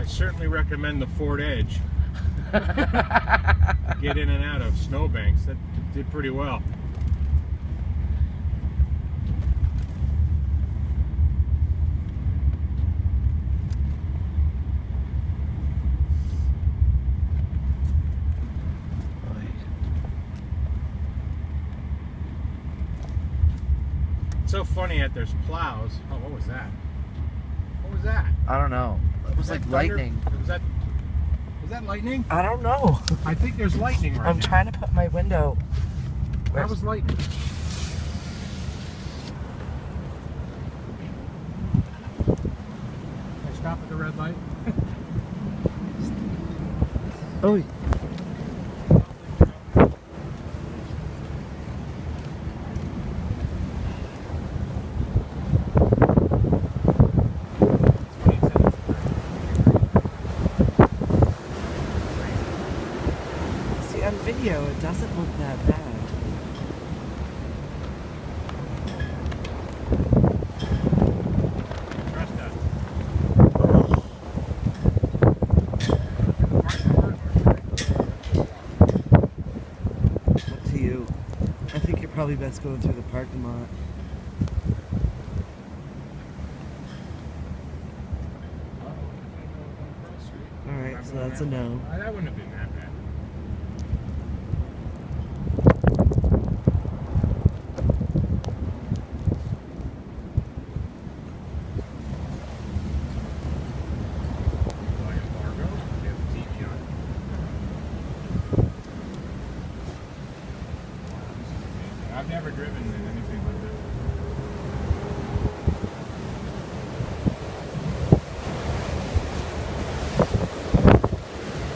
certainly recommend the Ford Edge. Get in and out of snowbanks. That did pretty well. It's so funny that there's plows. Oh, what was that? What was that? I don't know. It was like lightning. Was that lightning? I don't know. I think there's lightning right now. I'm trying to put my window. That was lightning. Can I stop at the red light? Oh. On video, it doesn't look that bad. Trust that. Up to you. I think you're probably best going through the parking lot. Alright, so that's a no. That wouldn't have been that bad. I've never driven in anything like this.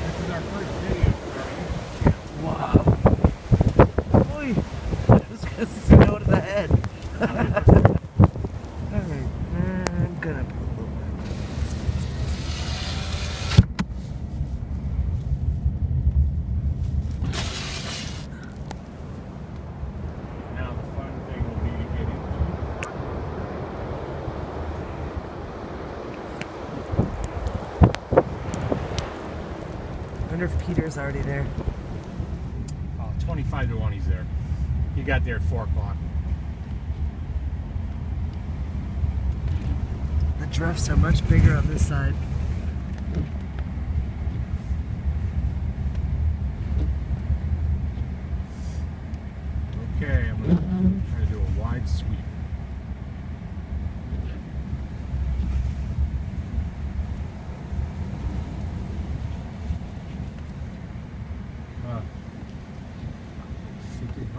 This is our first video. Wow. Boy, this gonna snow to the head. Alright, I'm gonna pull over. Now the fun thing will be to get into. I wonder if Peter's already there. 25 to 1 he's there. He got there at 4 o'clock. The drifts are much bigger on this side. Okay, I'm going to try to do a wide sweep.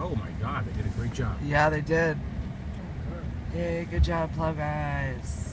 Oh my God, they did a great job. Yeah, they did. Yay, good job, Plow Guys.